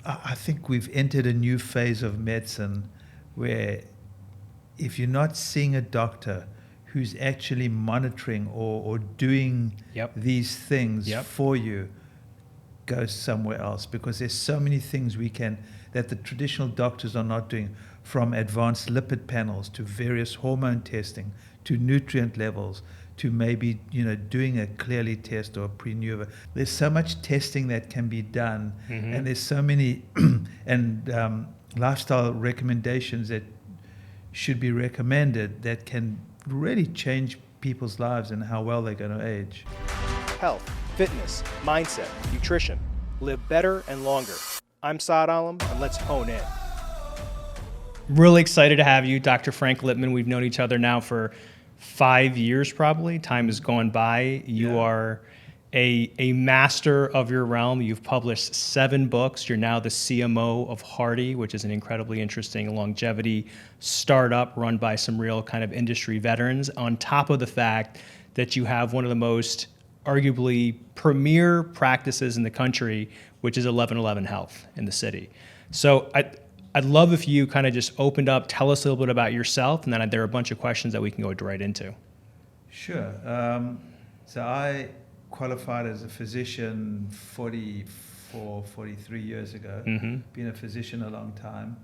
I think we've entered a new phase of medicine where if you're not seeing a doctor who's actually monitoring or doing these things for you, go somewhere else, because there's so many things that the traditional doctors are not doing, from advanced lipid panels to various hormone testing to nutrient levels to maybe doing a clearly test or a pre-nuva. There's so much testing that can be done, and there's so many lifestyle recommendations that should be recommended that can really change people's lives and how well they're going to age. Health, fitness, mindset, nutrition. Live better and longer. I'm Saad Alam, and let's hone in. Really excited to have you, Dr. Frank Lipman. We've known each other now for 5 years probably. Time has gone by. You are a master of your realm. You've published 7 books. You're now the CMO of Hardy, which is an incredibly interesting longevity startup run by some real kind of industry veterans, on top of the fact that you have one of the most arguably premier practices in the country, which is 1111 Health in the city. So I'd love if you kind of just opened up, tell us a little bit about yourself, and then there are a bunch of questions that we can go right into. Sure. So I qualified as a physician 43 years ago. Been a physician a long time.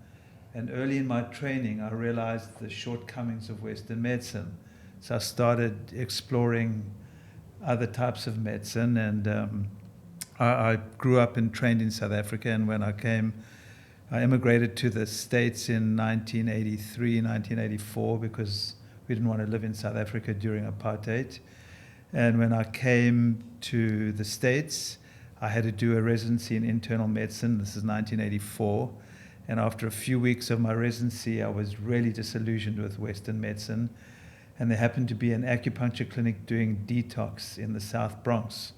And early in my training, I realized the shortcomings of Western medicine. So I started exploring other types of medicine, and I grew up and trained in South Africa, and when I immigrated to the States in 1983, 1984, because we didn't want to live in South Africa during apartheid. And when I came to the States, I had to do a residency in internal medicine. This is 1984. And after a few weeks of my residency, I was really disillusioned with Western medicine. And there happened to be an acupuncture clinic doing detox in the South Bronx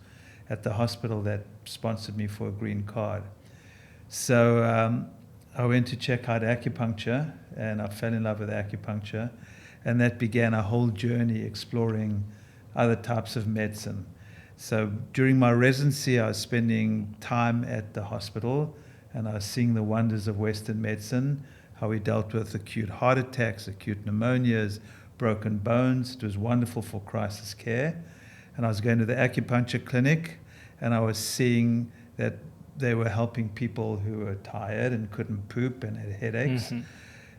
at the hospital that sponsored me for a green card. So I went to check out acupuncture, and I fell in love with acupuncture. And that began a whole journey exploring other types of medicine. So during my residency, I was spending time at the hospital, and I was seeing the wonders of Western medicine, how we dealt with acute heart attacks, acute pneumonias, broken bones. It was wonderful for crisis care. And I was going to the acupuncture clinic, and I was seeing that they were helping people who were tired and couldn't poop and had headaches. And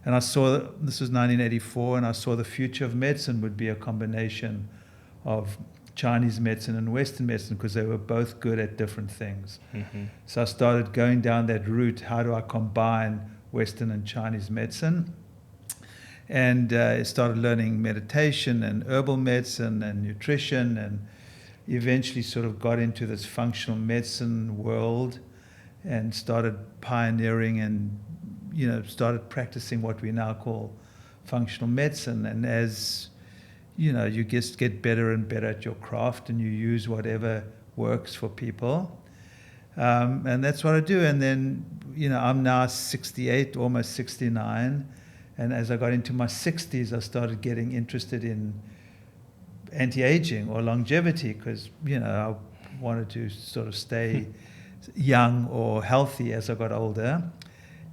I saw, this was 1984, and I saw the future of medicine would be a combination of Chinese medicine and Western medicine, because they were both good at different things. So I started going down that route. How do I combine Western and Chinese medicine? And I started learning meditation and herbal medicine and nutrition, and eventually sort of got into this functional medicine world and started pioneering and started practicing what we now call functional medicine. And as you just get better and better at your craft, and you use whatever works for people. And that's what I do. And then, I'm now 68, almost 69. And as I got into my 60s, I started getting interested in anti-aging or longevity, because, I wanted to sort of stay young or healthy as I got older.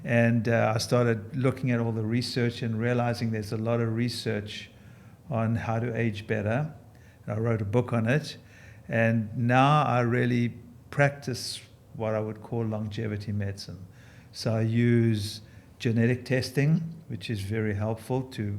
And I started looking at all the research and realizing there's a lot of research on how to age better. And I wrote a book on it. And now I really practice what I would call longevity medicine. So I use genetic testing, which is very helpful to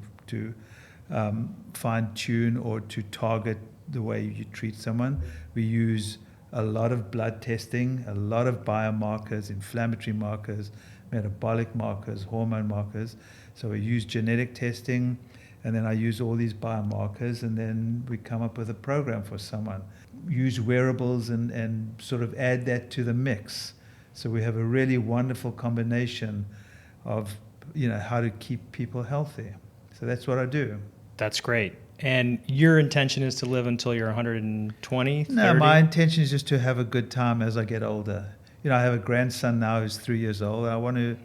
fine-tune or to target the way you treat someone. We use a lot of blood testing, a lot of biomarkers, inflammatory markers, metabolic markers, hormone markers. So we use genetic testing, and then I use all these biomarkers, and then we come up with a program for someone. Use wearables and sort of add that to the mix. So we have a really wonderful combination of, how to keep people healthy. So that's what I do. That's great. And your intention is to live until you're 120, 30? No, my intention is just to have a good time as I get older. I have a grandson now who's 3 years old. I want to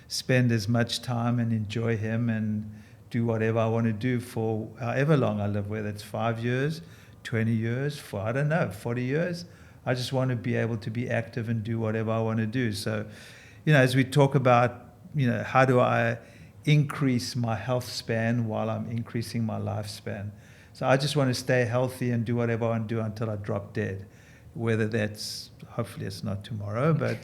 spend as much time and enjoy him and do whatever I want to do for however long I live, whether it's 5 years, 20 years, 40 years. I just want to be able to be active and do whatever I want to do. So, as we talk about, how do I increase my health span while I'm increasing my lifespan? So I just want to stay healthy and do whatever I want to do until I drop dead, whether that's, hopefully it's not tomorrow, but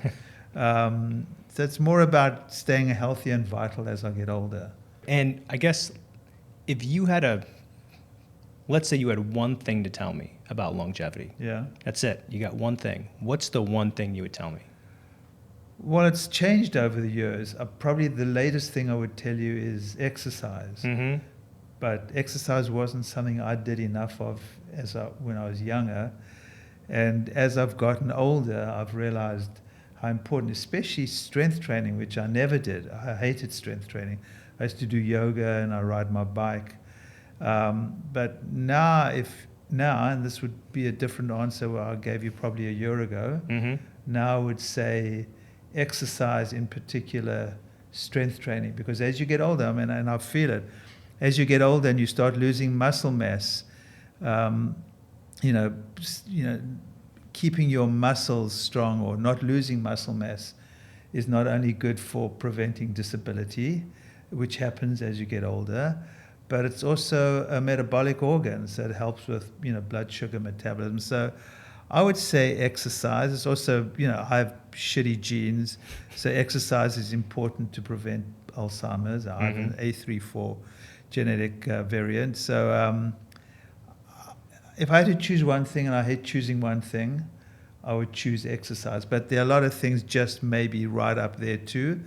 so it's more about staying healthy and vital as I get older. And I guess if you had let's say you had one thing to tell me about longevity. Yeah. That's it. You got one thing. What's the one thing you would tell me? Well, it's changed over the years. Probably the latest thing I would tell you is exercise. Mm-hmm. But exercise wasn't something I did enough of when I was younger. And as I've gotten older, I've realized how important, especially strength training, which I never did. I hated strength training. I used to do yoga and I ride my bike. But now, and this would be a different answer where I gave you probably a year ago, Mm-hmm. now I would say exercise, in particular strength training, because as you get older, and I feel it, as you get older and you start losing muscle mass, keeping your muscles strong or not losing muscle mass is not only good for preventing disability, which happens as you get older, but it's also a metabolic organ, so it helps with blood sugar metabolism. So I would say exercise. It's also, I have shitty genes, so exercise is important to prevent Alzheimer's. I have an A34 genetic variant. So if I had to choose one thing, and I hate choosing one thing, I would choose exercise. But there are a lot of things just maybe right up there too.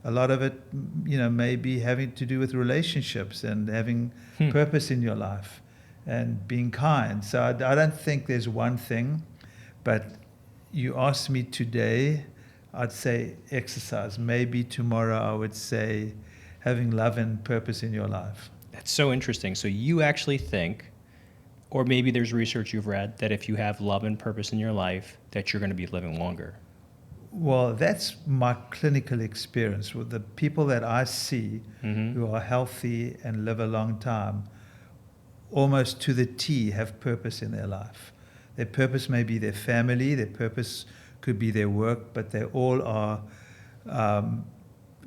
A lot of it, may be having to do with relationships and having purpose in your life and being kind. So I don't think there's one thing, but you asked me today, I'd say exercise. Maybe tomorrow I would say having love and purpose in your life. That's so interesting. So you actually think, or maybe there's research you've read, that if you have love and purpose in your life, that you're going to be living longer. Well, that's my clinical experience with the people that I see who are healthy and live a long time, almost to the T have purpose in their life. Their purpose may be their family, their purpose could be their work, but they all are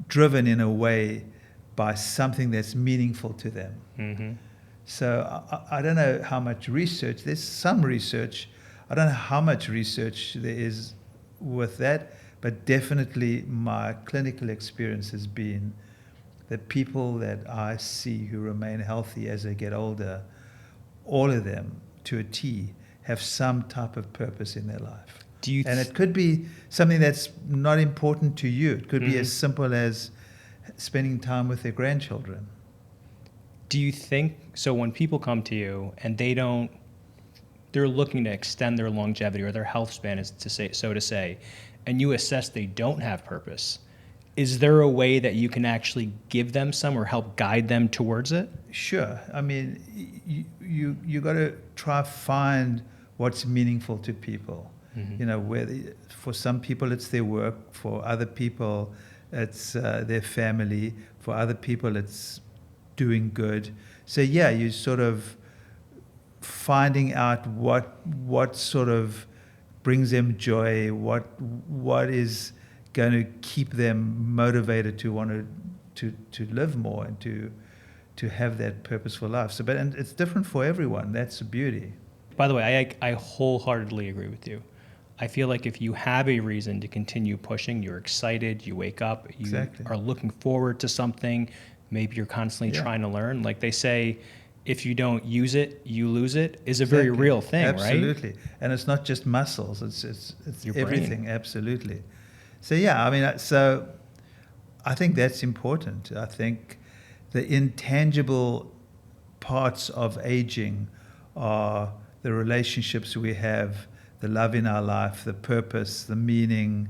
driven in a way by something that's meaningful to them. Mm-hmm. So I don't know how much research, there's some research, I don't know how much research there is with that, but definitely my clinical experience has been that people that I see who remain healthy as they get older, all of them to a T have some type of purpose in their life. And it could be something that's not important to you. It could be as simple as spending time with their grandchildren. Do you think, so when people come to you and they're looking to extend their longevity or their health span, so to say, and you assess they don't have purpose, is there a way that you can actually give them some or help guide them towards it? Sure. I mean, you got to try find what's meaningful to people. For some people it's their work, for other people it's their family, for other people it's doing good. So yeah, you sort of finding out what sort of brings them joy, what is going to keep them motivated to want to live more and to have that purposeful life. And it's different for everyone. That's the beauty. By the way, I wholeheartedly agree with you. I feel like if you have a reason to continue pushing, you're excited, you wake up, you are looking forward to something, maybe you're constantly trying to learn. Like they say, if you don't use it, you lose it, is a very real thing, right? Absolutely. And it's not just muscles, it's your everything, brain. Absolutely. So yeah, I mean, so I think that's important. I think the intangible parts of aging are the relationships we have, the love in our life, the purpose, the meaning,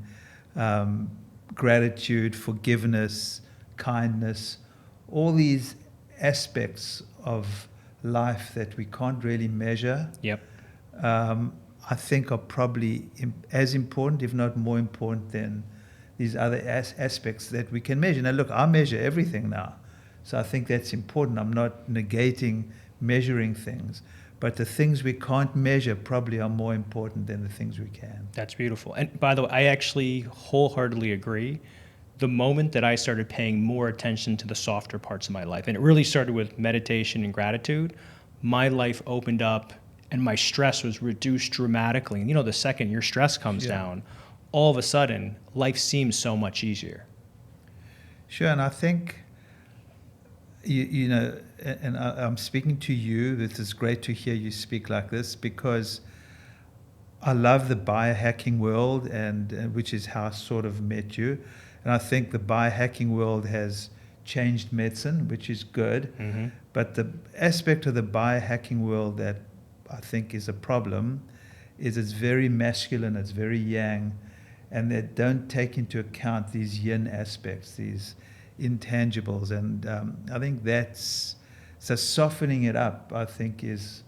gratitude, forgiveness, kindness, all these aspects of life that we can't really measure. Yep. I think are probably as important, if not more important, than these other aspects that we can measure. Now, look, I measure everything now, so I think that's important. I'm not negating measuring things, but the things we can't measure probably are more important than the things we can. That's beautiful. And by the way, I actually wholeheartedly agree. the moment that I started paying more attention to the softer parts of my life, and it really started with meditation and gratitude, my life opened up and my stress was reduced dramatically. And the second your stress comes down, all of a sudden, life seems so much easier. Sure, and I think, and I'm speaking to you. This is great to hear you speak like this, because I love the biohacking world, and which is how I sort of met you. And I think the biohacking world has changed medicine, which is good. Mm-hmm. But the aspect of the biohacking world that I think is a problem is it's very masculine, it's very yang, and they don't take into account these yin aspects, these intangibles. And I think so softening it up, I think, is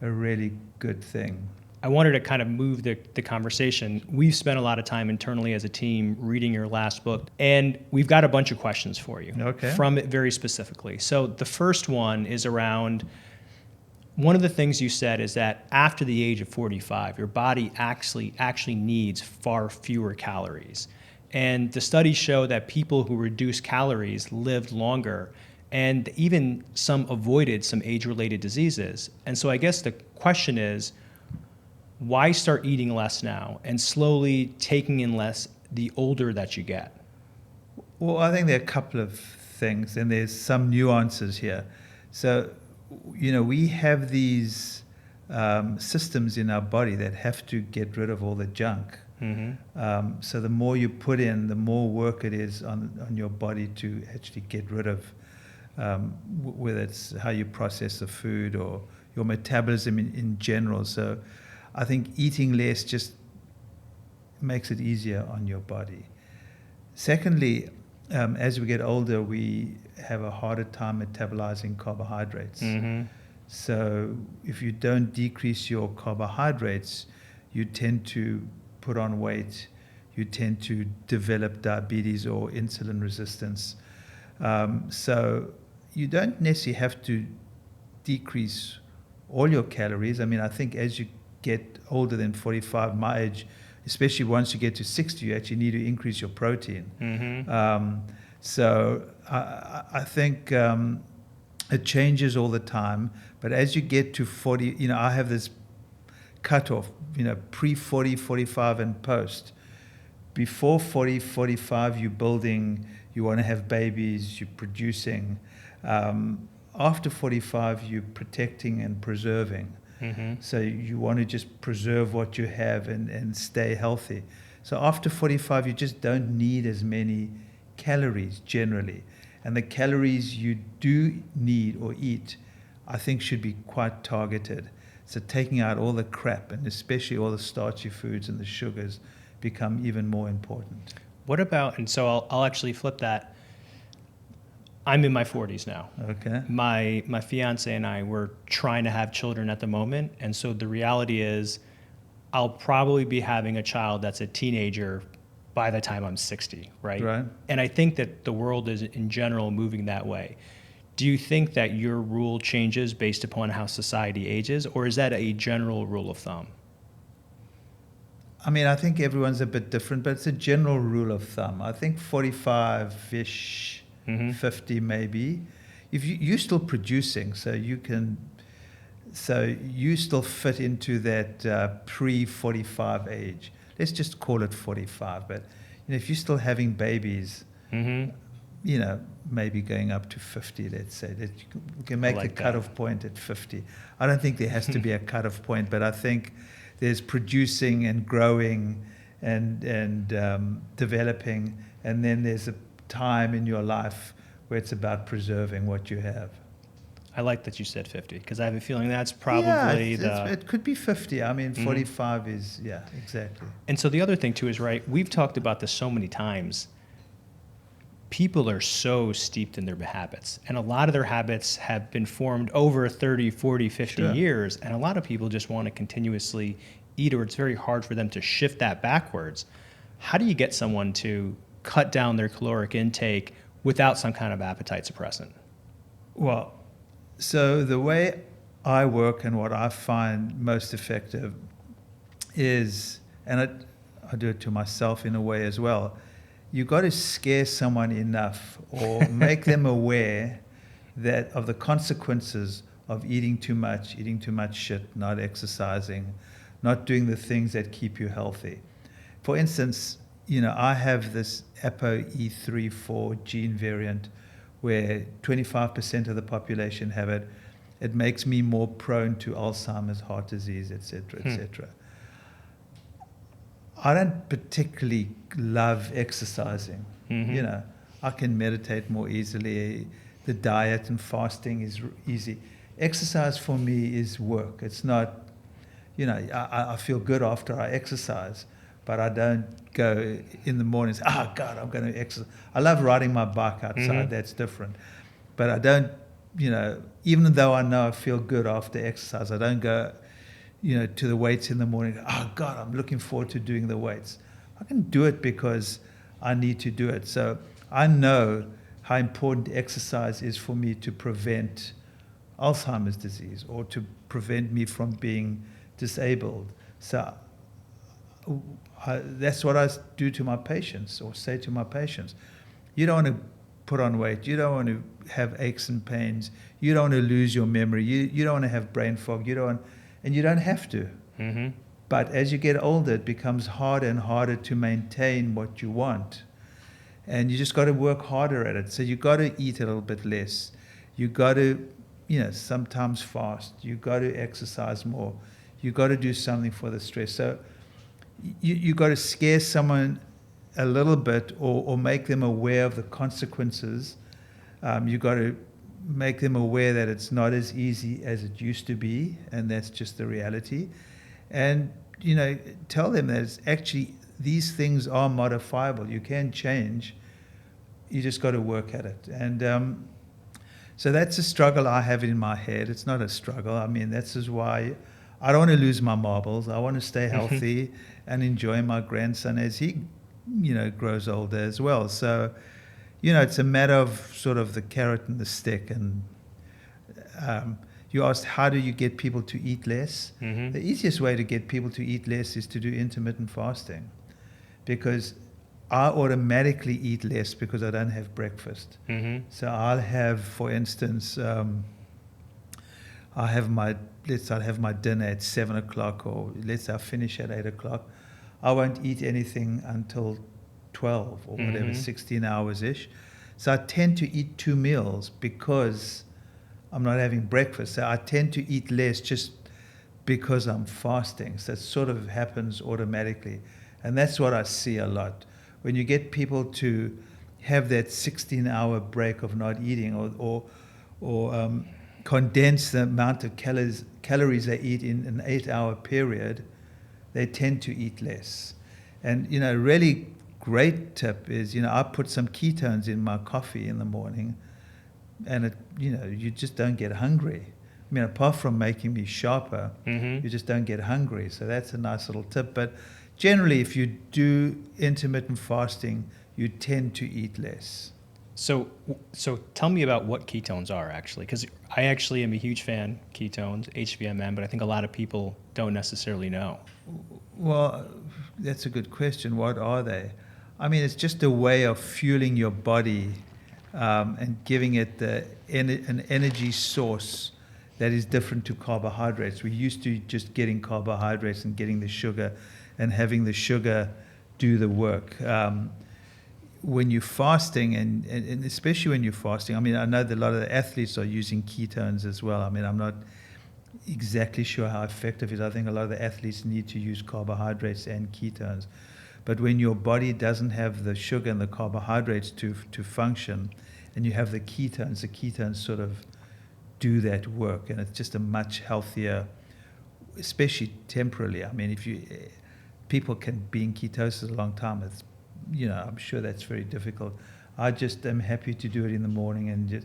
a really good thing. I wanted to kind of move the conversation. We've spent a lot of time internally as a team reading your last book, and we've got a bunch of questions for you from it very specifically. So the first one is around, one of the things you said is that after the age of 45, your body actually needs far fewer calories. And the studies show that people who reduced calories lived longer, and even some avoided some age-related diseases. And so I guess the question is, why start eating less now and slowly taking in less the older that you get? Well, I think there are a couple of things, and there's some nuances here. So, we have these systems in our body that have to get rid of all the junk. Mm-hmm. So the more you put in, the more work it is on your body to actually get rid of, whether it's how you process the food or your metabolism in general. So I think eating less just makes it easier on your body. Secondly, as we get older, we have a harder time metabolizing carbohydrates. Mm-hmm. So if you don't decrease your carbohydrates, you tend to put on weight, you tend to develop diabetes or insulin resistance. So you don't necessarily have to decrease all your calories. I mean, I think as you get older than 45, my age, especially once you get to 60, you actually need to increase your protein. Mm-hmm. So I think it changes all the time. But as you get to 40, I have this cutoff, pre-40, 45, and post. Before 40, 45, you're building, you want to have babies, you're producing. After 45, you're protecting and preserving. Mm-hmm. So you want to just preserve what you have and stay healthy. So after 45, you just don't need as many calories generally. And the calories you do need or eat, I think, should be quite targeted. So taking out all the crap, and especially all the starchy foods and the sugars, become even more important. What about, and so I'll actually flip that. I'm in my 40s now. Okay. My fiance and I, we're trying to have children at the moment. And so the reality is I'll probably be having a child that's a teenager by the time I'm 60, right? Right. And I think that the world is in general moving that way. Do you think that your rule changes based upon how society ages, or is that a general rule of thumb? I mean, I think everyone's a bit different, but it's a general rule of thumb. I think 45-ish, Mm-hmm. 50 maybe. If you're still producing, so you still fit into that pre-45 age. Let's just call it 45. But if you're still having babies, Mm-hmm. maybe going up to 50, let's say, that we can make like the cutoff point at 50. I don't think there has to be a cutoff point, but I think there's producing and growing and developing, and then there's a time in your life where it's about preserving what you have. I like that you said 50, because I have a feeling that's probably it could be 50. I mean, 45 is, exactly. And so the other thing too is, right, we've talked about this so many times. People are so steeped in their habits, and a lot of their habits have been formed over 30, 40, 50 Sure. years, and a lot of people just want to continuously eat, or it's very hard for them to shift that backwards. How do you get someone to cut down their caloric intake without some kind of appetite suppressant? Well, so the way I work and what I find most effective is, and I do it to myself in a way as well, you got to scare someone enough or make them aware that of the consequences of eating too much shit, not exercising, not doing the things that keep you healthy. For instance, I have this ApoE3/4 gene variant where 25% of the population have it. It makes me more prone to Alzheimer's, heart disease, etc., etc. I don't particularly love exercising. I can meditate more easily. The diet and fasting is easy. Exercise for me is work. It's not, I feel good after I exercise, but I don't go in the mornings, God, I'm going to exercise. I love riding my bike outside. That's different. But I don't, even though I know I feel good after exercise, I don't go, to the weights in the morning. God, I'm looking forward to doing the weights. I can do it because I need to do it. So I know how important exercise is for me to prevent Alzheimer's disease or to prevent me from being disabled. So that's what I do to my patients or say to my patients. You don't want to put on weight. You don't want to have aches and pains. You don't want to lose your memory. You don't want to have brain fog. And you don't have to. But as you get older, it becomes harder and harder to maintain what you want. And you just got to work harder at it. So you got to eat a little bit less. You got to, sometimes fast. You got to exercise more. You got to do something for the stress. So you got to scare someone a little bit or make them aware of the consequences. You got to make them aware that it's not as easy as it used to be, and that's just the reality. And, tell them that it's actually, these things are modifiable. You can change. You just got to work at it. And so that's a struggle I have in my head. It's not a struggle. I mean, that's just why I don't want to lose my marbles. I want to stay healthy and enjoy my grandson as he, grows older as well. So, it's a matter of sort of the carrot and the stick. And you asked, how do you get people to eat less? The easiest way to get people to eat less is to do intermittent fasting, because I automatically eat less because I don't have breakfast. So I'll have, for instance, let's say I have my dinner at 7 o'clock, or let's say I finish at 8 o'clock. I won't eat anything until 12 or whatever, 16 hours-ish. So I tend to eat 2 meals because I'm not having breakfast. So I tend to eat less just because I'm fasting. So it sort of happens automatically. And that's what I see a lot. When you get people to have that 16-hour break of not eating or condense the amount of calories they eat in an 8-hour period, they tend to eat less. And, really great tip is, I put some ketones in my coffee in the morning, and it, you just don't get hungry. I mean, apart from making me sharper, you just don't get hungry. So that's a nice little tip. But generally, if you do intermittent fasting, you tend to eat less. So tell me about what ketones are, actually, because I actually am a huge fan of ketones, HVMM, but I think a lot of people don't necessarily know. Well, that's a good question. What are they? I mean, it's just a way of fueling your body and giving it an energy source that is different to carbohydrates. We're used to just getting carbohydrates and getting the sugar and having the sugar do the work. When you're fasting, and especially when you're fasting, I mean, I know that a lot of the athletes are using ketones as well. I mean, I'm not exactly sure how effective it is. I think a lot of the athletes need to use carbohydrates and ketones. But when your body doesn't have the sugar and the carbohydrates to function, and you have the ketones sort of do that work, and it's just a much healthier, especially temporarily. I mean, people can be in ketosis a long time, it's, I'm sure that's very difficult. I just am happy to do it in the morning, and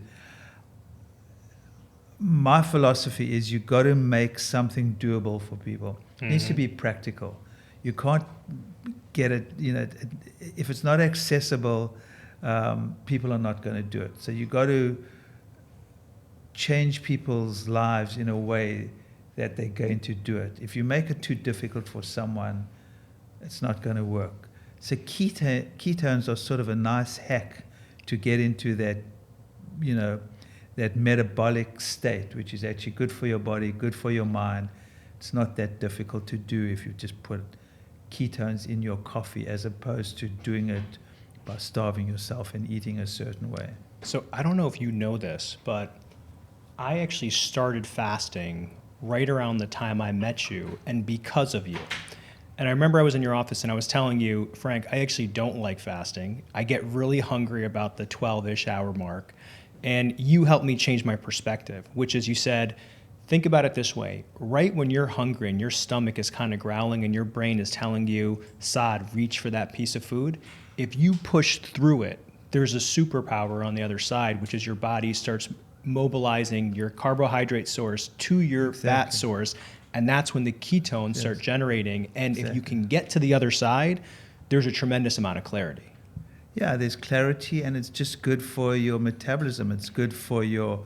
my philosophy is you've got to make something doable for people. It needs to be practical. You can't get it, if it's not accessible, people are not going to do it. So you've got to change people's lives in a way that they're going to do it. If you make it too difficult for someone, it's not going to work. So ketones are sort of a nice hack to get into that, that metabolic state, which is actually good for your body, good for your mind. It's not that difficult to do if you just put ketones in your coffee, as opposed to doing it by starving yourself and eating a certain way. So I don't know if you know this, but I actually started fasting right around the time I met you, and because of you. And I remember I was in your office and I was telling you, Frank, I actually don't like fasting. I get really hungry about the 12-ish hour mark. And you helped me change my perspective, which is, you said, think about it this way. Right when you're hungry and your stomach is kind of growling and your brain is telling you, Saad, reach for that piece of food, if you push through it, there's a superpower on the other side, which is your body starts mobilizing your carbohydrate source to your fat source, and that's when the ketones start generating. And if you can get to the other side, there's a tremendous amount of clarity. Yeah, there's clarity, and it's just good for your metabolism. It's good for your,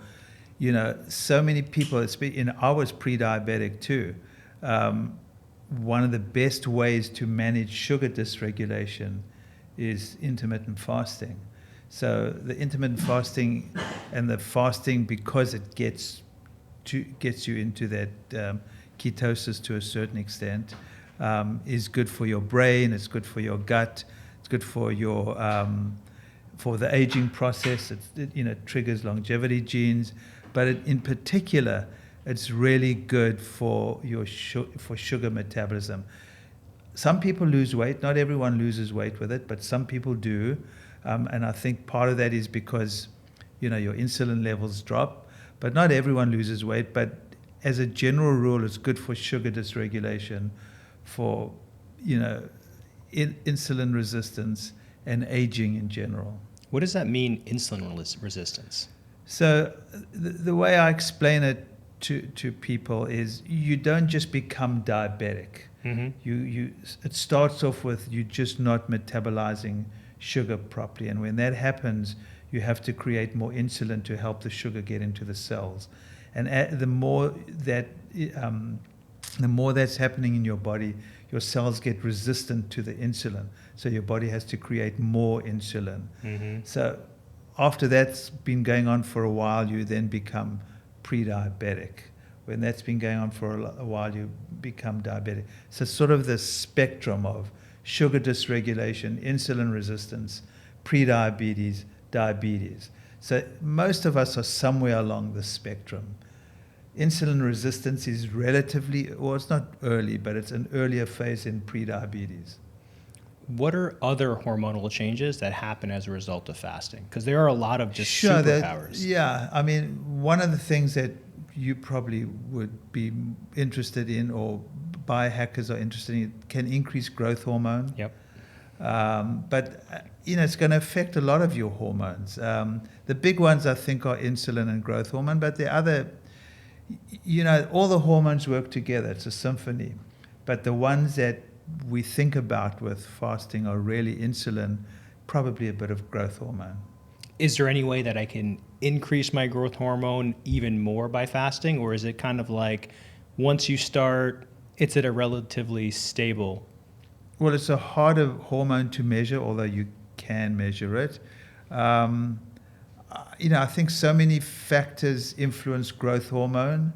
so many people, I was pre-diabetic too. One of the best ways to manage sugar dysregulation is intermittent fasting. So the intermittent fasting and the fasting, because it gets you into that ketosis to a certain extent, is good for your brain. It's good for your gut. It's good for your for the aging process. It triggers longevity genes, but in particular, it's really good for your for sugar metabolism. Some people lose weight. Not everyone loses weight with it, but some people do. And I think part of that is because, your insulin levels drop. But not everyone loses weight. But as a general rule, it's good for sugar dysregulation, for, insulin resistance and aging in general. What does that mean, insulin resistance? So the way I explain it to people is, you don't just become diabetic. Mm-hmm. It starts off with you just not metabolizing sugar properly, and when that happens, you have to create more insulin to help the sugar get into the cells. And the more that's happening in your body, your cells get resistant to the insulin, so your body has to create more insulin. Mm-hmm. So after that's been going on for a while, you then become pre-diabetic. When that's been going on for a while, you become diabetic. So sort of the spectrum of sugar dysregulation, insulin resistance, pre-diabetes, diabetes. So most of us are somewhere along the spectrum. Insulin resistance is relatively, well, it's not early, but it's an earlier phase in pre-diabetes. What are other hormonal changes that happen as a result of fasting? Because there are a lot of just superpowers. One of the things that you probably would be interested in, or biohackers are interested in, can increase growth hormone. Yep. But it's going to affect a lot of your hormones. The big ones, I think, are insulin and growth hormone, but the other, all the hormones work together. It's a symphony. But the ones that we think about with fasting are really insulin, probably a bit of growth hormone. Is there any way that I can increase my growth hormone even more by fasting? Or is it kind of like, once you start, it's at a relatively stable? Well, it's a harder hormone to measure, although you can measure it. I think so many factors influence growth hormone.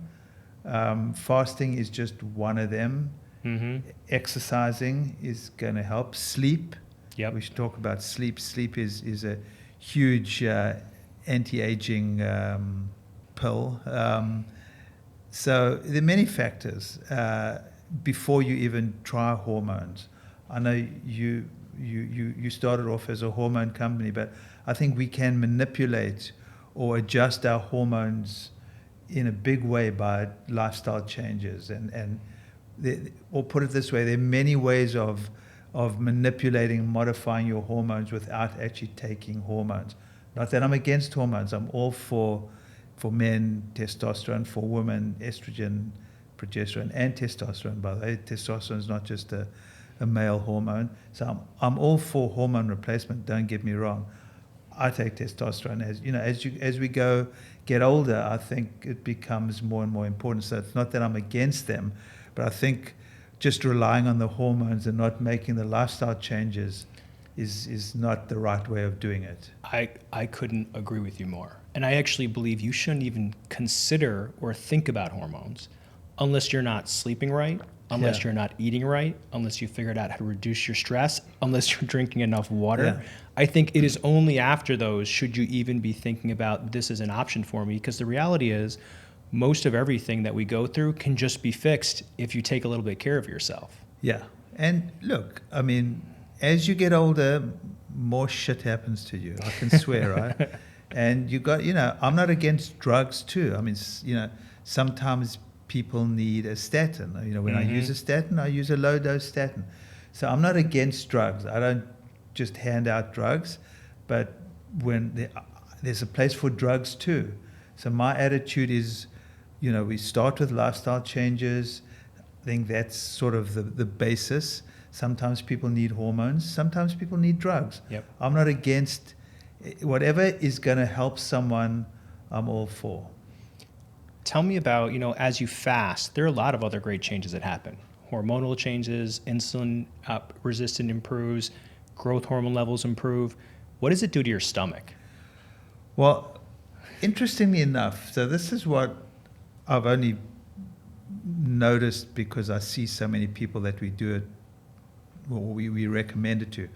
Fasting is just one of them. Mm-hmm. Exercising is going to help. Sleep. Yep. We should talk about sleep. Sleep is a huge anti-aging pill. So there are many factors before you even try hormones. I know you started off as a hormone company, but I think we can manipulate or adjust our hormones in a big way by lifestyle changes. Or put it this way, there are many ways of manipulating and modifying your hormones without actually taking hormones. Not that I'm against hormones. I'm all for men, testosterone; for women, estrogen, progesterone, and testosterone. By the way, testosterone is not just a male hormone. So I'm all for hormone replacement. Don't get me wrong. I take testosterone. As we get older, I think it becomes more and more important. So it's not that I'm against them, but I think just relying on the hormones and not making the lifestyle changes is not the right way of doing it. I couldn't agree with you more. And I actually believe you shouldn't even consider or think about hormones unless you're not sleeping right, unless you're not eating right, unless you figured out how to reduce your stress, unless you're drinking enough water. Yeah. I think it is only after those should you even be thinking about this as an option for me, because the reality is most of everything that we go through can just be fixed if you take a little bit care of yourself. Yeah. And look, I mean, as you get older, more shit happens to you. I can swear, right? And you got, I'm not against drugs too. I mean, sometimes people need a statin. When I use a statin, I use a low dose statin. So I'm not against drugs. I don't just hand out drugs, but when there's a place for drugs too. So my attitude is, we start with lifestyle changes. I think that's sort of the basis. Sometimes people need hormones. Sometimes people need drugs. Yep. I'm not against whatever is going to help someone. I'm all for. Tell me about, as you fast, there are a lot of other great changes that happen. Hormonal changes, insulin resistance improves, growth hormone levels improve. What does it do to your stomach? Well, interestingly enough, so this is what I've only noticed because I see so many people that we do it, or we recommend it to.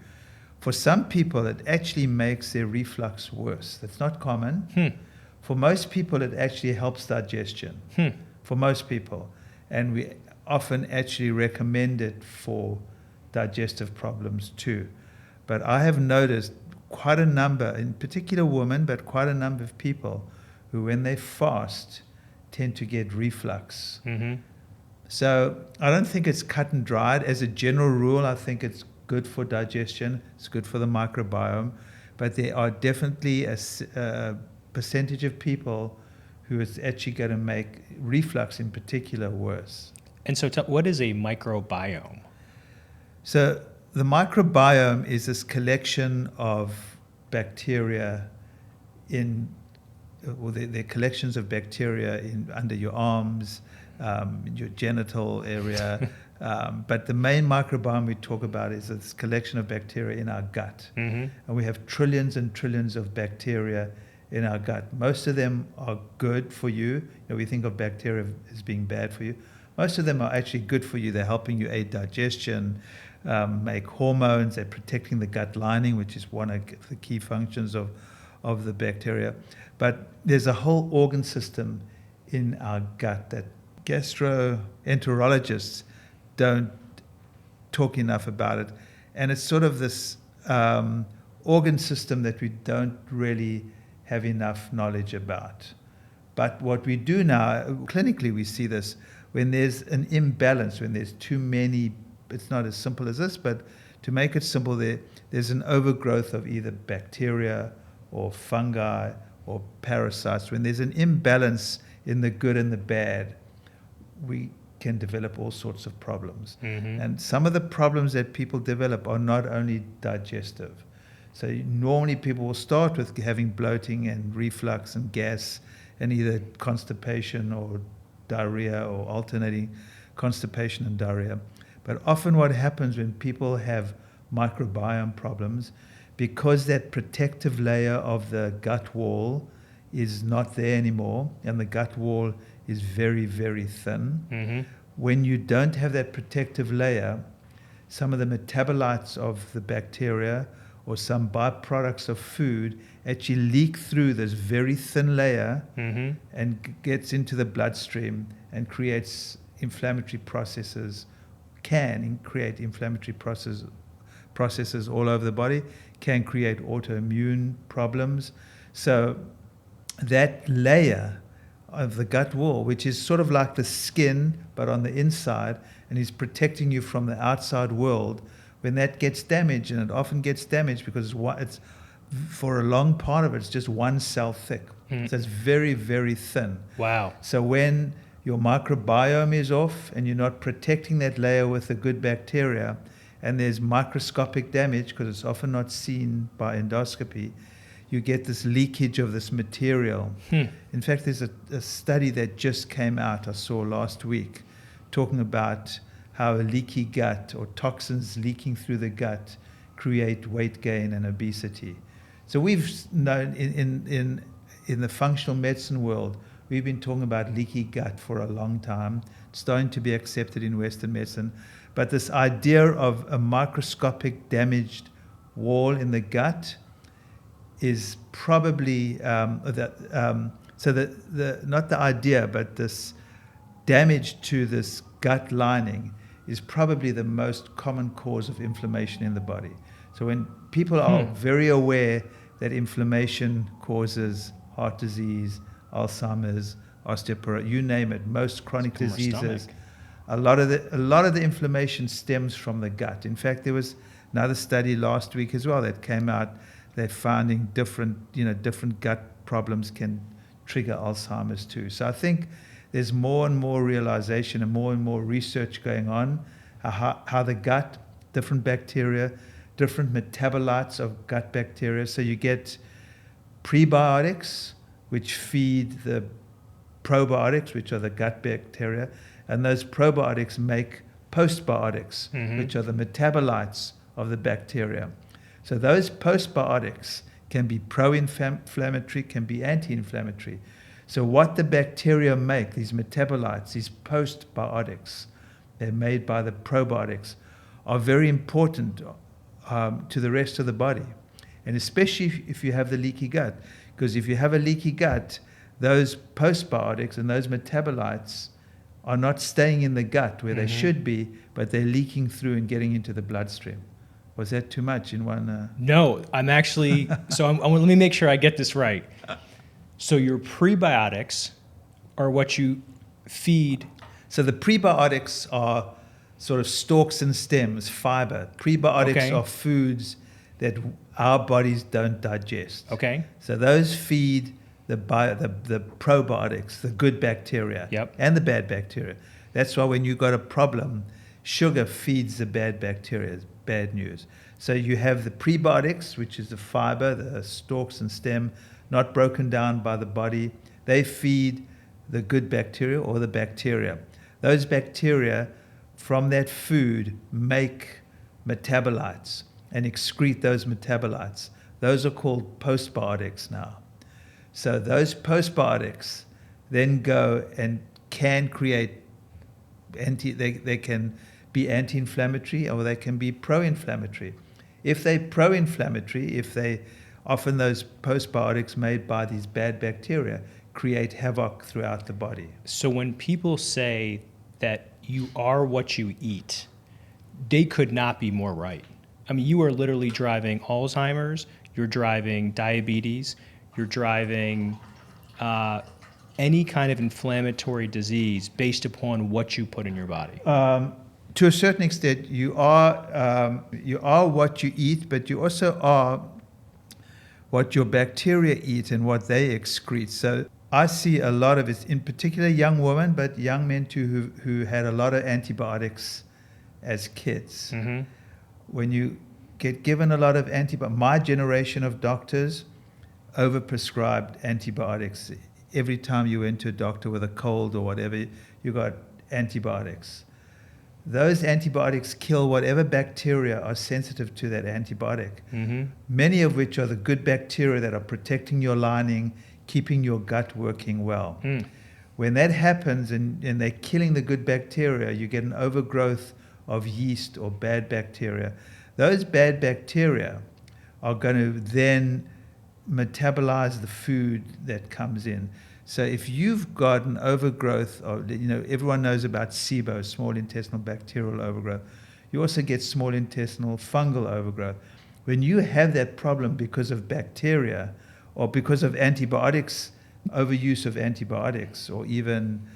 For some people, it actually makes their reflux worse. That's not common. For most people, it actually helps digestion. For most people. And we often actually recommend it for digestive problems too. But I have noticed quite a number, in particular women, but quite a number of people who, when they fast, tend to get reflux. So I don't think it's cut and dried. As a general rule, I think it's good for digestion. It's good for the microbiome. But there are definitely a percentage of people who is actually going to make reflux in particular worse. And so what is a microbiome? So the microbiome is this collection of bacteria they're collections of bacteria under your arms, in your genital area. But the main microbiome we talk about is this collection of bacteria in our gut. And we have trillions and trillions of bacteria in our gut. Most of them are good for you. We think of bacteria as being bad for you. Most of them are actually good for you. They're helping you aid digestion, make hormones. They're protecting the gut lining, which is one of the key functions of the bacteria. But there's a whole organ system in our gut that gastroenterologists don't talk enough about it. And it's sort of this organ system that we don't really have enough knowledge about. But what we do now, clinically we see this, when there's an imbalance, when there's too many, it's not as simple as this, but to make it simple, there's an overgrowth of either bacteria or fungi or parasites. When there's an imbalance in the good and the bad, we can develop all sorts of problems. And some of the problems that people develop are not only digestive. So normally people will start with having bloating and reflux and gas and either constipation or diarrhea or alternating constipation and diarrhea. But often what happens when people have microbiome problems, because that protective layer of the gut wall is not there anymore, and the gut wall is very, very thin. When you don't have that protective layer, some of the metabolites of the bacteria or some byproducts of food actually leak through this very thin layer and gets into the bloodstream and creates inflammatory processes, can create inflammatory processes all over the body, can create autoimmune problems. So that layer of the gut wall, which is sort of like the skin but on the inside, and is protecting you from the outside world, when that gets damaged, and it often gets damaged because it's for a long part of it, it's just one cell thick. So it's very, very thin. Wow. So when your microbiome is off and you're not protecting that layer with the good bacteria, and there's microscopic damage because it's often not seen by endoscopy, you get this leakage of this material. In fact, there's a study that just came out, I saw last week, talking about how a leaky gut or toxins leaking through the gut create weight gain and obesity. So we've known in the functional medicine world, we've been talking about leaky gut for a long time. It's starting to be accepted in Western medicine. But this idea of a microscopic damaged wall in the gut is probably not the idea, but this damage to this gut lining is probably the most common cause of inflammation in the body. So when people are very aware that inflammation causes heart disease, Alzheimer's, osteoporosis, you name it, most chronic diseases, a lot of the inflammation stems from the gut. In fact, there was another study last week as well that came out. They're finding different gut problems can trigger Alzheimer's too. So I think there's more and more realization and more research going on how the gut, different bacteria, different metabolites of gut bacteria. So you get prebiotics, which feed the probiotics, which are the gut bacteria, and those probiotics make postbiotics, which are the metabolites of the bacteria. So those postbiotics can be pro-inflammatory, can be anti-inflammatory. So what the bacteria make, these metabolites, these postbiotics, they're made by the probiotics, are very important to the rest of the body. And especially if you have the leaky gut, because if you have a leaky gut, those postbiotics and those metabolites are not staying in the gut where they should be, but they're leaking through and getting into the bloodstream. Was that too much in one? No, I'm actually, let me make sure I get this right. So your prebiotics are what you feed. So the prebiotics are sort of stalks and stems, fiber. Prebiotics are foods that our bodies don't digest. Okay. So those feed the probiotics, the good bacteria, and the bad bacteria. That's why when you've got a problem, sugar feeds the bad bacteria. It's bad news. So you have the prebiotics, which is the fiber, the stalks and stem, not broken down by the body. They feed the good bacteria or the bacteria. Those bacteria from that food make metabolites and excrete those metabolites. Those are called postbiotics now. So those postbiotics then go and can create they can be anti-inflammatory or they can be pro-inflammatory. If they're pro-inflammatory, often those postbiotics made by these bad bacteria create havoc throughout the body. So when people say that you are what you eat, they could not be more right. I mean, you are literally driving Alzheimer's, you're driving diabetes, you're driving any kind of inflammatory disease based upon what you put in your body. To a certain extent, you are what you eat, but you also are what your bacteria eat and what they excrete. So I see a lot of it, in particular young women, but young men too, who had a lot of antibiotics as kids. When you get given a lot of antibiotics, my generation of doctors overprescribed antibiotics. Every time you went to a doctor with a cold or whatever, you got antibiotics. Those antibiotics kill whatever bacteria are sensitive to that antibiotic, many of which are the good bacteria that are protecting your lining, keeping your gut working well. When that happens and they're killing the good bacteria, you get an overgrowth of yeast or bad bacteria. Those bad bacteria are going to then metabolize the food that comes in. So if you've got an overgrowth of, everyone knows about SIBO, small intestinal bacterial overgrowth. You also get small intestinal fungal overgrowth. When you have that problem because of bacteria or because of antibiotics, overuse of antibiotics, or even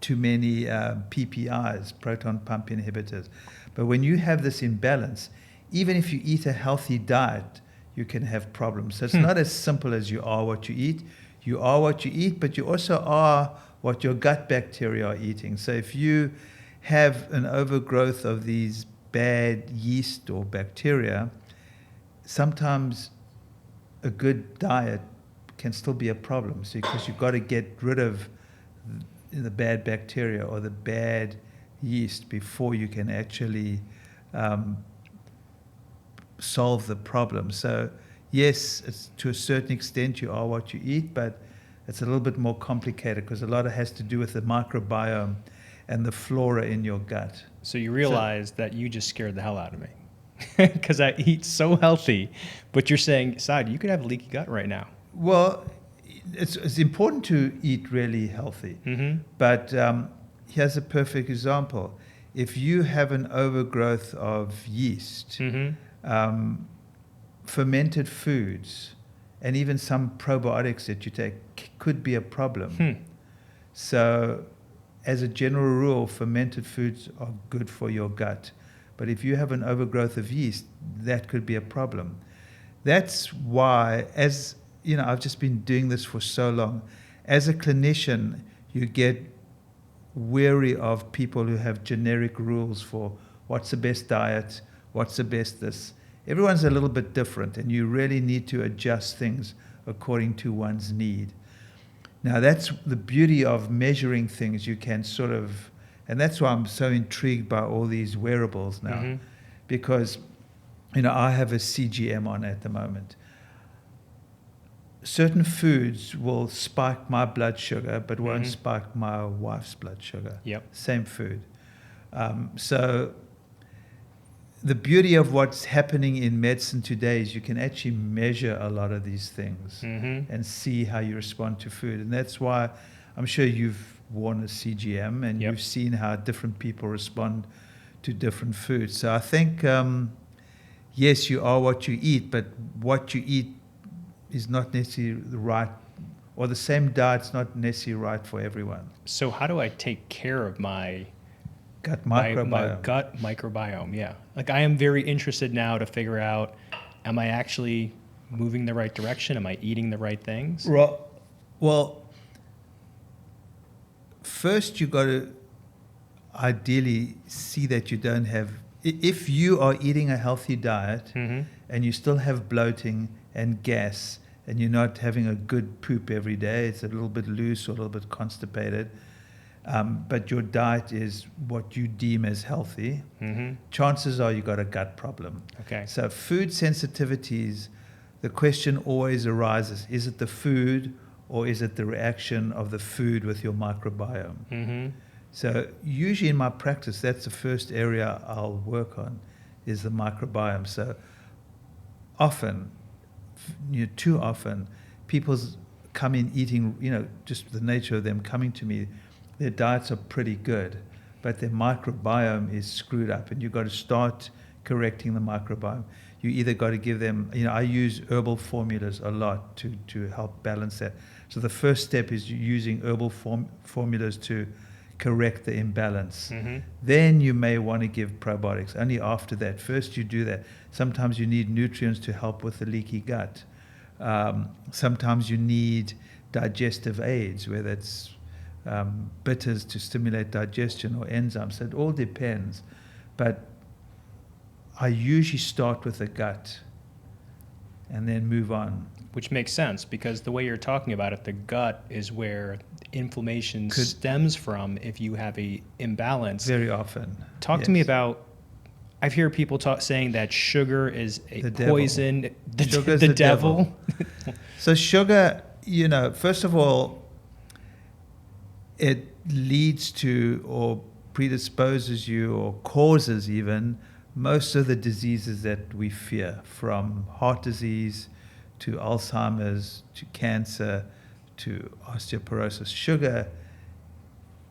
too many PPIs, proton pump inhibitors. But when you have this imbalance, even if you eat a healthy diet, you can have problems. So it's not as simple as you are what you eat. You are what you eat, but you also are what your gut bacteria are eating. So if you have an overgrowth of these bad yeast or bacteria, sometimes a good diet can still be a problem. So because you've got to get rid of the bad bacteria or the bad yeast before you can actually solve the problem. So yes, it's, to a certain extent you are what you eat, but it's a little bit more complicated because a lot of it has to do with the microbiome and the flora in your gut. So you realize that you just scared the hell out of me because I eat so healthy, but you're saying, Saad, you could have leaky gut right now. Well, it's important to eat really healthy, but here's a perfect example. If you have an overgrowth of yeast, fermented foods, and even some probiotics that you take could be a problem. So as a general rule, fermented foods are good for your gut. But if you have an overgrowth of yeast, that could be a problem. That's why, as you know, I've just been doing this for so long. As a clinician, you get wary of people who have generic rules for what's the best diet, what's the best this. Everyone's a little bit different, and you really need to adjust things according to one's need. Now, that's the beauty of measuring things. You can sort of, and that's why I'm so intrigued by all these wearables now, because, you know, I have a CGM on at the moment. Certain foods will spike my blood sugar, but won't spike my wife's blood sugar. Same food. So the beauty of what's happening in medicine today is you can actually measure a lot of these things and see how you respond to food. And that's why I'm sure you've worn a CGM and you've seen how different people respond to different foods. So I think, yes, you are what you eat, but what you eat is not necessarily the right, or the same diet's not necessarily right for everyone. So how do I take care of my gut microbiome? My gut microbiome, yeah. Like, I am very interested now to figure out, am I actually moving the right direction? Am I eating the right things? Well, first you got to ideally see that you don't have, if you are eating a healthy diet and you still have bloating and gas and you're not having a good poop every day, it's a little bit loose or a little bit constipated, but your diet is what you deem as healthy, chances are you got a gut problem. Okay. So food sensitivities, the question always arises, is it the food or is it the reaction of the food with your microbiome? So usually in my practice, that's the first area I'll work on, is the microbiome. So often, too often, people come in eating, just the nature of them coming to me, their diets are pretty good, but their microbiome is screwed up, and you've got to start correcting the microbiome. You either got to give them, I use herbal formulas a lot to help balance that. So the first step is using herbal formulas to correct the imbalance. Then you may want to give probiotics. Only after that. First you do that. Sometimes you need nutrients to help with the leaky gut. Sometimes you need digestive aids, whether it's bitters to stimulate digestion or enzymes. So it all depends. But I usually start with the gut and then move on. Which makes sense, because the way you're talking about it, the gut is where inflammation stems from if you have a imbalance. Very often. Talk to me about, I've heard people saying that sugar is a poison. Sugar is the devil. So sugar, first of all, it leads to or predisposes you or causes even most of the diseases that we fear, from heart disease to Alzheimer's to cancer to osteoporosis. Sugar,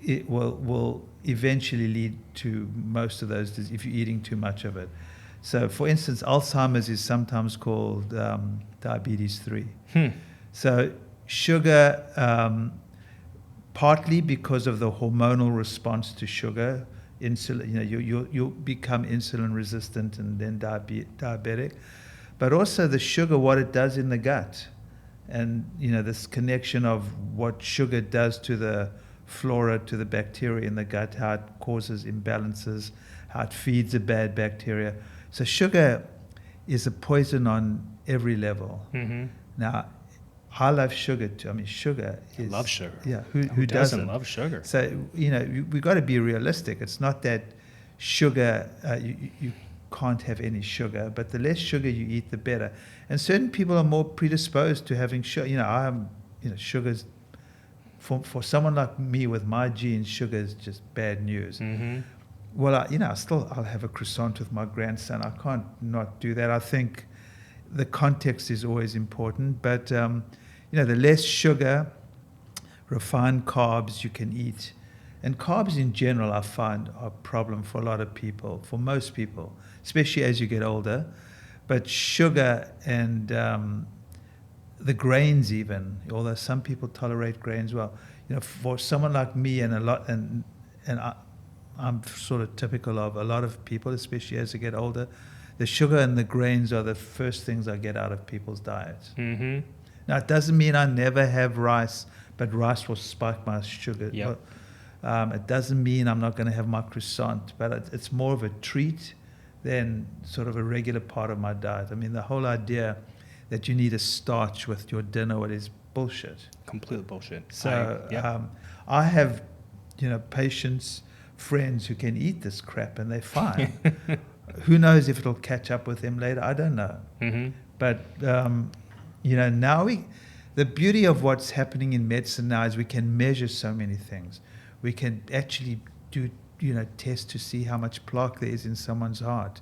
it will eventually lead to most of those diseases if you're eating too much of it. So, for instance, Alzheimer's is sometimes called diabetes 3. So sugar, partly because of the hormonal response to sugar, insulin, you'll become insulin resistant and then diabetic. But also the sugar, what it does in the gut. And, this connection of what sugar does to the flora, to the bacteria in the gut, how it causes imbalances, how it feeds the bad bacteria. So sugar is a poison on every level. Now, I love sugar too. I mean, sugar is... I love sugar. Yeah, who Who doesn't? love sugar? So, we've got to be realistic. It's not that sugar, you can't have any sugar, but the less sugar you eat, the better. And certain people are more predisposed to having sugar. Sugar's... For someone like me with my genes, sugar is just bad news. Mm-hmm. Well, I'll have a croissant with my grandson. I can't not do that. I think the context is always important, but the less sugar, refined carbs you can eat, and carbs in general, I find are a problem for a lot of people, for most people, especially as you get older. But sugar and the grains, even, although some people tolerate grains well, for someone like me and I'm sort of typical of a lot of people, especially as they get older. The sugar and the grains are the first things I get out of people's diets. Mm-hmm. Now, it doesn't mean I never have rice, but rice will spike my sugar. Yep. It doesn't mean I'm not going to have my croissant, but it's more of a treat than sort of a regular part of my diet. I mean, the whole idea that you need a starch with your dinner is bullshit. Complete bullshit. So I have, patients, friends who can eat this crap and they're fine. Who knows if it'll catch up with them later? I don't know. Mm-hmm. But, now the beauty of what's happening in medicine now is we can measure so many things. We can actually do, tests to see how much plaque there is in someone's heart.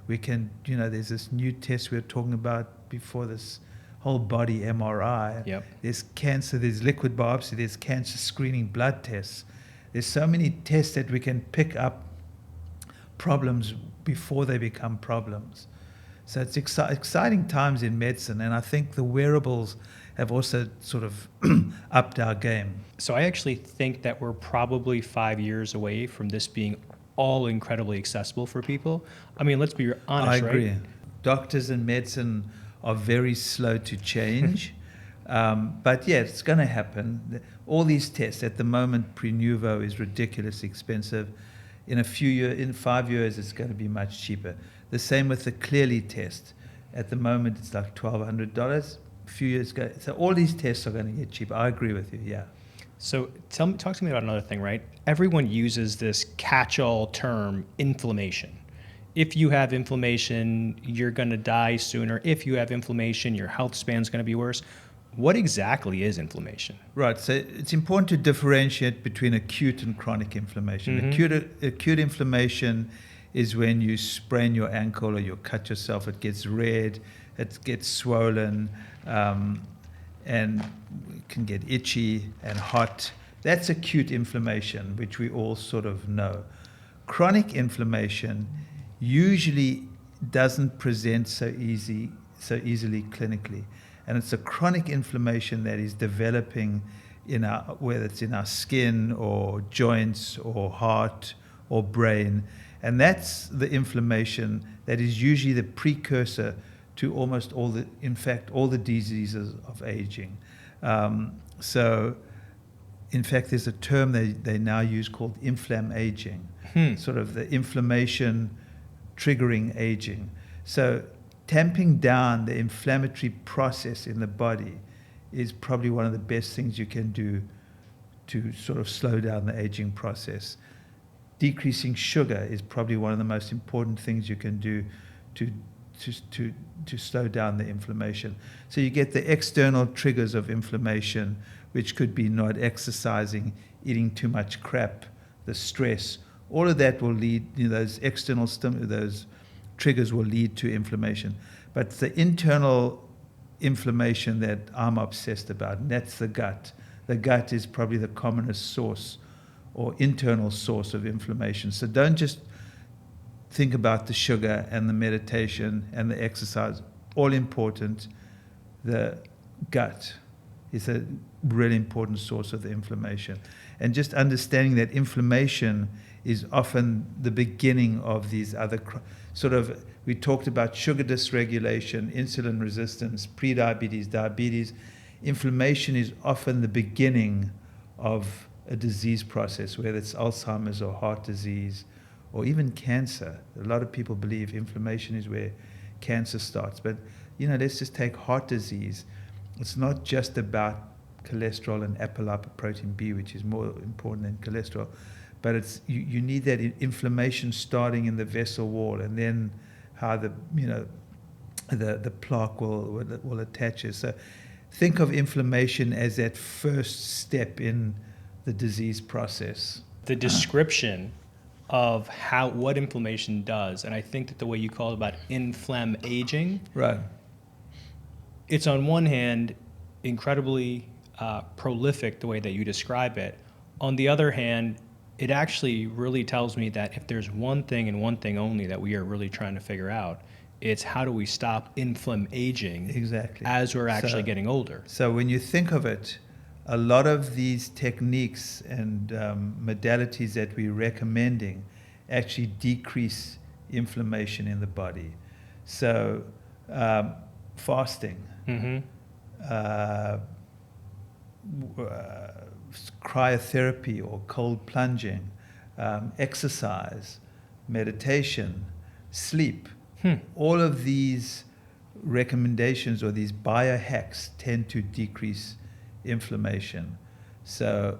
We can, there's this new test we were talking about before, this whole body MRI. Yep. There's cancer, there's liquid biopsy, there's cancer screening blood tests. There's so many tests that we can pick up problems before they become problems. So it's exciting times in medicine, and I think the wearables have also sort of upped our game. So I actually think that we're probably 5 years away from this being all incredibly accessible for people. I mean, let's be honest, I agree. Right? Doctors and medicine are very slow to change. But yeah, it's going to happen. All these tests at the moment, Prenuvo is ridiculously expensive. In 5 years, it's going to be much cheaper. The same with the Clearly test. At the moment, it's like $1,200. A few years ago, so all these tests are going to get cheaper. I agree with you. Yeah. So talk to me about another thing, right? Everyone uses this catch-all term, inflammation. If you have inflammation, you're going to die sooner. If you have inflammation, your health span is going to be worse. What exactly is inflammation? Right. So it's important to differentiate between acute and chronic inflammation. Mm-hmm. Acute inflammation is when you sprain your ankle or you cut yourself. It gets red, it gets swollen, and it can get itchy and hot. That's acute inflammation, which we all sort of know. Chronic inflammation usually doesn't present so easily clinically. And it's a chronic inflammation that is developing whether it's in our skin or joints or heart or brain. And that's the inflammation that is usually the precursor to almost all the diseases of aging. So, in fact, there's a term they now use called inflammaging, sort of the inflammation triggering aging. So tamping down the inflammatory process in the body is probably one of the best things you can do to sort of slow down the aging process. Decreasing sugar is probably one of the most important things you can do to slow down the inflammation. So you get the external triggers of inflammation, which could be not exercising, eating too much crap, the stress. All of that will lead, those external those triggers will lead to inflammation. But the internal inflammation that I'm obsessed about, and that's the gut. The gut is probably the commonest source or internal source of inflammation. So don't just think about the sugar and the meditation and the exercise. All important, the gut is a really important source of the inflammation. And just understanding that inflammation is often the beginning of these other we talked about sugar dysregulation, insulin resistance, prediabetes, diabetes. Inflammation is often the beginning of a disease process, whether it's Alzheimer's or heart disease or even cancer. A lot of people believe inflammation is where cancer starts. But, let's just take heart disease. it's not just about cholesterol and apolipoprotein B, which is more important than cholesterol, but it's you need that inflammation starting in the vessel wall, and then how the plaque will attach it. So think of inflammation as that first step in the disease process. The description of what inflammation does, and I think that the way you call it about aging, Right. it's on one hand incredibly prolific the way that you describe it. On the other hand, it actually really tells me that if there's one thing and one thing only that we are really trying to figure out, it's how do we stop aging Exactly. as we're actually getting older. So when you think of it, a lot of these techniques and modalities that we're recommending actually decrease inflammation in the body. So fasting, cryotherapy or cold plunging, exercise, meditation, sleep. All of these recommendations or these biohacks tend to decrease inflammation. So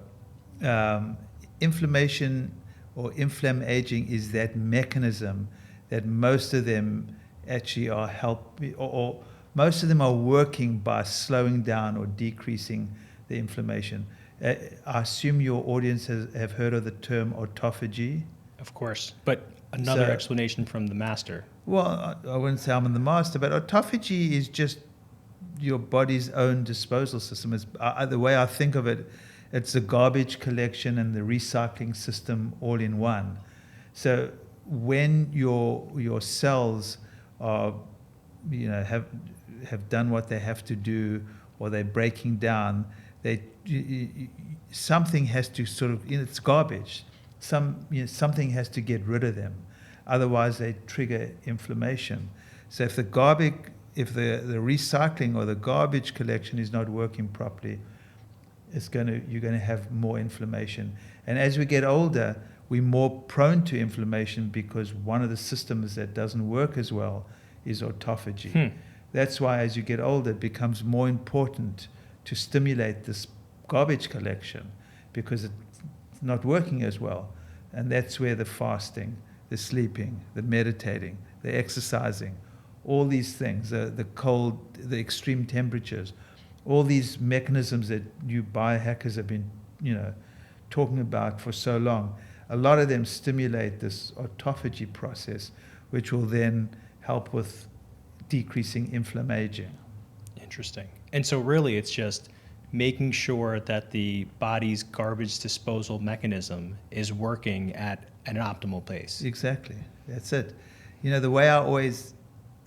inflammation or inflammaging is that mechanism that most of them actually are or most of them are working by slowing down or decreasing the inflammation. I assume your audience have heard of the term autophagy. Of course, but another explanation from the master. Well, I wouldn't say I'm the master, but autophagy is just your body's own disposal system. It's, the way I think of it, it's the garbage collection and the recycling system all in one. So when your cells are, have done what they have to do, or they're breaking down, something has to sort of, it's garbage. Something has to get rid of them, otherwise they trigger inflammation. So if the recycling or the garbage collection is not working properly, you're going to have more inflammation. And as we get older, we're more prone to inflammation because one of the systems that doesn't work as well is autophagy. That's why as you get older, it becomes more important to stimulate this garbage collection because it's not working as well. And that's where the fasting, the sleeping, the meditating, the exercising, all these things, the cold, the extreme temperatures, all these mechanisms that you biohackers have been, talking about for so long, a lot of them stimulate this autophagy process, which will then help with decreasing inflammation. Interesting. And so really it's just making sure that the body's garbage disposal mechanism is working at an optimal pace. Exactly. That's it. The way I always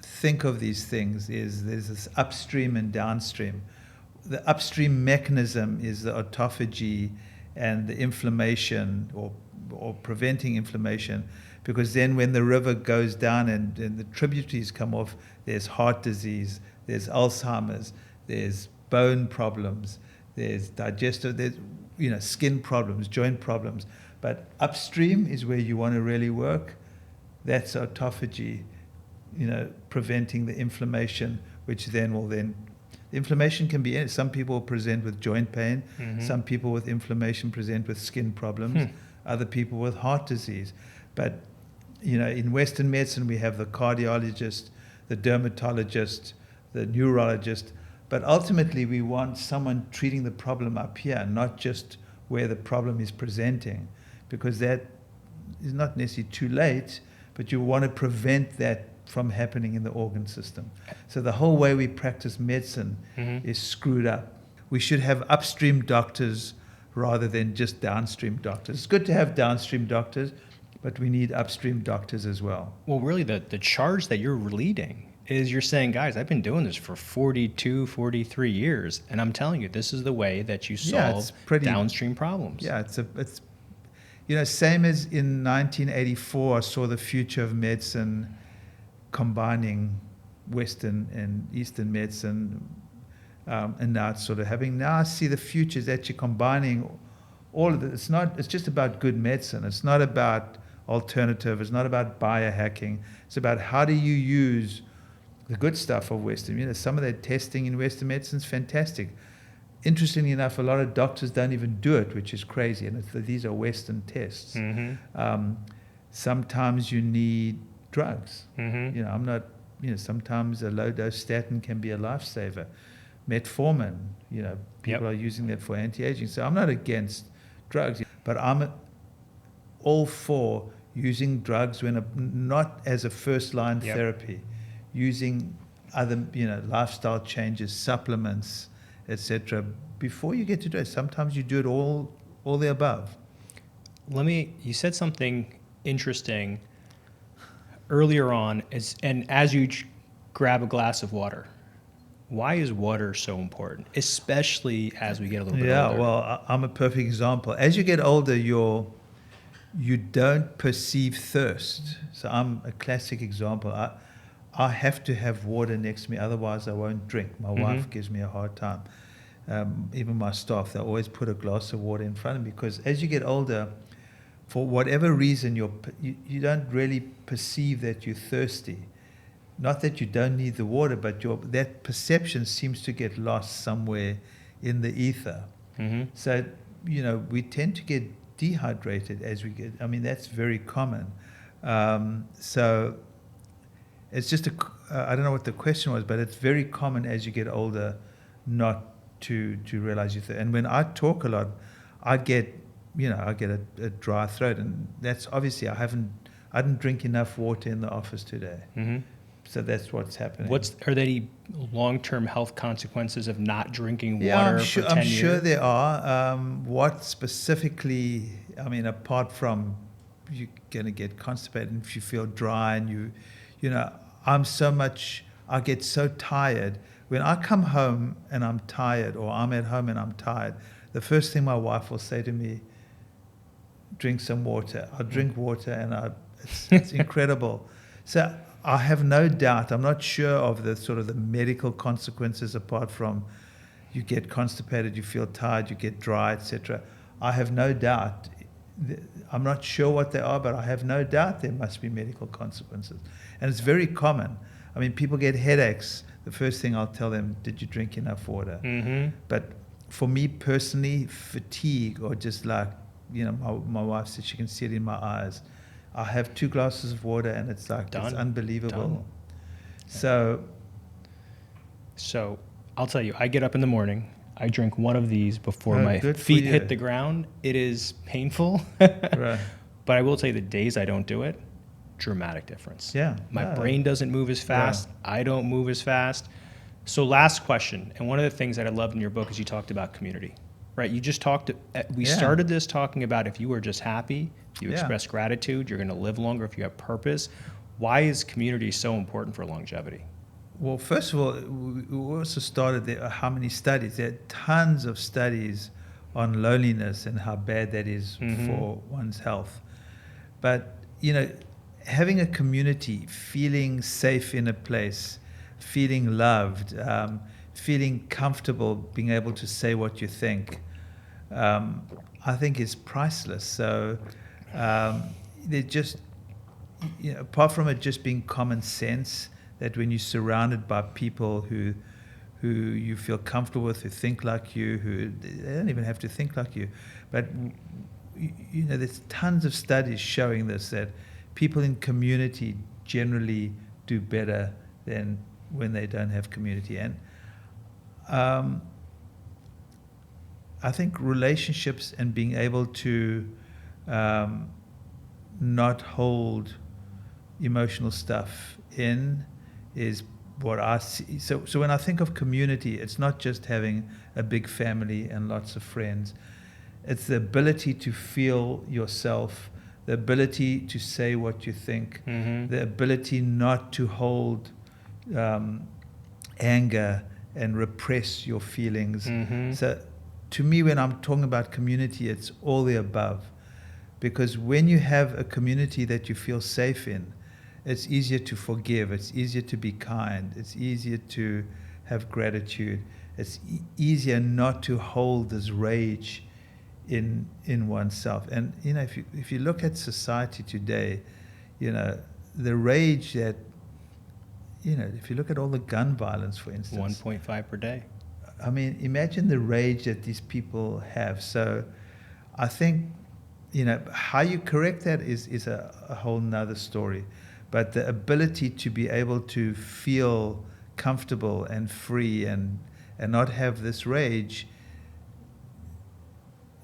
think of these things is there's this upstream and downstream. The upstream mechanism is the autophagy and the inflammation or preventing inflammation, because then when the river goes down and the tributaries come off, there's heart disease, there's Alzheimer's, there's bone problems, there's digestive, there's skin problems, joint problems. But upstream is where you want to really work. That's autophagy, preventing the inflammation, which inflammation can be, some people present with joint pain, some people with inflammation present with skin problems, other people with heart disease. But, in Western medicine, we have the cardiologist, the dermatologist, the neurologist, but ultimately we want someone treating the problem up here, not just where the problem is presenting, because that is not necessarily too late, but you want to prevent that from happening in the organ system. So the whole way we practice medicine is screwed up. We should have upstream doctors rather than just downstream doctors. It's good to have downstream doctors, but we need upstream doctors as well. Well, really the charge that you're leading is you're saying, guys, I've been doing this for 42, 43 years, and I'm telling you, this is the way that you solve downstream problems. Yeah, it's same as in 1984, I saw the future of medicine combining Western and Eastern medicine, and now it's sort of now I see the future is actually combining all of it. It's just about good medicine. It's not about alternative. It's not about biohacking. It's about how do you use the good stuff of Western. Some of that testing in Western medicine is fantastic. Interestingly enough, a lot of doctors don't even do it, which is crazy. And these are Western tests. Sometimes you need drugs. I'm not. Sometimes a low-dose statin can be a lifesaver. Metformin. People are using that for anti-aging. So I'm not against drugs, but I'm all for using drugs when not as a first-line therapy, using other lifestyle changes, supplements, etc. Before you get to do it. Sometimes you do it all the above. You said something interesting earlier on, as you grab a glass of water. Why is water so important, especially as we get a little bit older? Yeah, well, I'm a perfect example. As you get older, you don't perceive thirst. So I'm a classic example. I have to have water next to me, otherwise I won't drink. My wife gives me a hard time. Even my staff, they always put a glass of water in front of me, because as you get older, for whatever reason, you don't really perceive that you're thirsty. Not that you don't need the water, but that perception seems to get lost somewhere in the ether. So, we tend to get dehydrated as we get. That's very common. So it's just I don't know what the question was, but it's very common as you get older not to realize and when I talk a lot, I get a dry throat, and that's obviously I didn't drink enough water in the office today. So that's what's happening. Are there any long-term health consequences of not drinking water for 10 years? I'm sure there are. What specifically, apart from you're going to get constipated, and if you feel dry and I get so tired. When I come home and I'm tired, or I'm at home and I'm tired, the first thing my wife will say to me, drink some water. I'll drink water, and it's incredible. So I have no doubt, I'm not sure of the sort of the medical consequences apart from you get constipated, you feel tired, you get dry, etc. I have no doubt. I'm not sure what they are, but I have no doubt there must be medical consequences. And it's very common. People get headaches. The first thing I'll tell them, did you drink enough water? But for me personally, fatigue, or just like, my wife said she can see it in my eyes. I have 2 glasses of water, and it's like, it's unbelievable. So I'll tell you, I get up in the morning, I drink one of these before my feet hit the ground. It is painful, right. But I will tell you, the days I don't do it, dramatic difference. Yeah. My brain doesn't move as fast. Yeah. I don't move as fast. So last question, and one of the things that I loved in your book is you talked about community, right? You just started this talking about if you were just happy, if you express gratitude, you're going to live longer if you have purpose. Why is community so important for longevity? Well, first of all, we also started there. How many studies? There are tons of studies on loneliness and how bad that is for one's health. But, having a community, feeling safe in a place, feeling loved, feeling comfortable, being able to say what you think, I think is priceless. So they're just, apart from it just being common sense, that when you're surrounded by people who you feel comfortable with, who think like you, they don't even have to think like you, but there's tons of studies showing this, that people in community generally do better than when they don't have community. And I think relationships and being able to not hold emotional stuff in is what I see. So when I think of community, it's not just having a big family and lots of friends. It's the ability to feel yourself, the ability to say what you think, the ability not to hold anger and repress your feelings. So to me, when I'm talking about community, it's all the above. Because when you have a community that you feel safe in, it's easier to forgive, it's easier to be kind, it's easier to have gratitude, it's easier not to hold this rage in oneself. And if you look at society today, the rage that if you look at all the gun violence, for instance. 1.5 per day. I mean, imagine the rage that these people have. So I think, how you correct that is a whole nother story. But the ability to be able to feel comfortable and free and not have this rage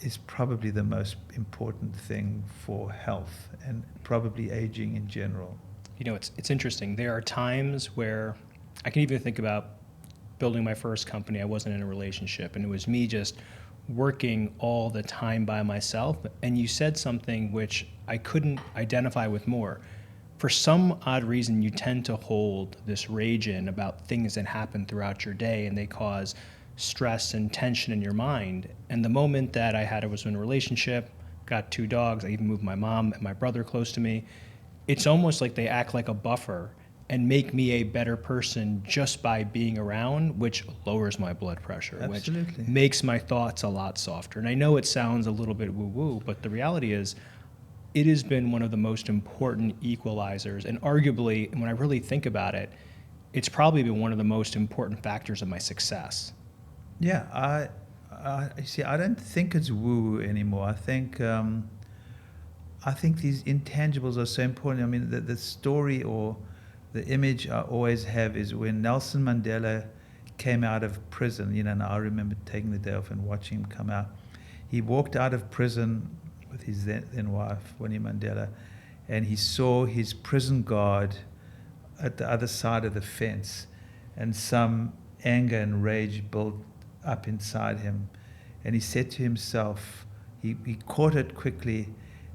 is probably the most important thing for health and probably aging in general. It's interesting. There are times where I can even think about building my first company. I wasn't in a relationship, and it was me just working all the time by myself. And you said something which I couldn't identify with more. For some odd reason, you tend to hold this rage in about things that happen throughout your day, and they cause stress and tension in your mind. And the moment that I was in a relationship, got 2 dogs, I even moved my mom and my brother close to me, it's almost like they act like a buffer and make me a better person just by being around, which lowers my blood pressure, Absolutely. Which makes my thoughts a lot softer. And I know it sounds a little bit woo-woo, but the reality is it has been one of the most important equalizers. And arguably, when I really think about it, it's probably been one of the most important factors of my success. Yeah, I don't think it's woo anymore. I think these intangibles are so important. I mean, the story or the image I always have is when Nelson Mandela came out of prison. And I remember taking the day off and watching him come out. He walked out of prison with his then wife, Winnie Mandela, and he saw his prison guard at the other side of the fence, and some anger and rage built up inside him. And he said to himself, he caught it quickly,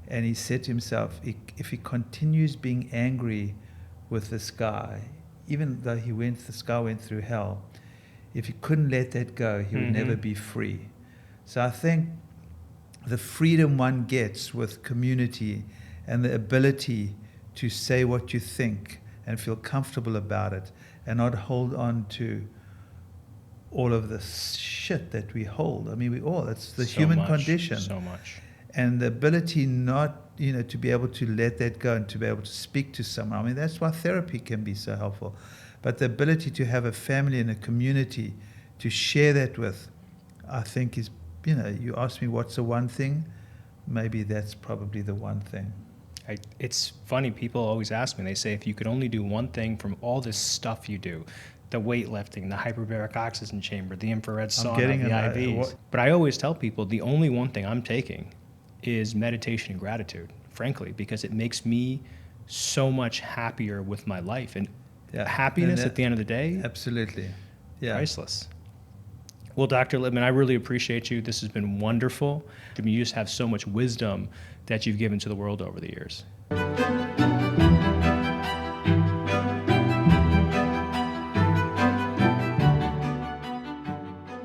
and he said to himself, if he continues being angry with this guy, even though this guy went through hell, if he couldn't let that go, he would never be free. So I think the freedom one gets with community and the ability to say what you think and feel comfortable about it and not hold on to all of the shit that we hold. I mean, it's the human condition. So much. And the ability not, to be able to let that go and to be able to speak to someone. I mean, that's why therapy can be so helpful. But the ability to have a family and a community to share that with, I think is, you ask me what's the one thing, maybe that's probably the one thing. It's funny, people always ask me, they say, if you could only do one thing from all this stuff you do, the weightlifting, the hyperbaric oxygen chamber, the infrared sauna, the IVs. But I always tell people the only one thing I'm taking is meditation and gratitude, frankly, because it makes me so much happier with my life. And happiness at the end of the day, absolutely, priceless. Well, Dr. Lipman, I really appreciate you. This has been wonderful. I mean, you just have so much wisdom that you've given to the world over the years.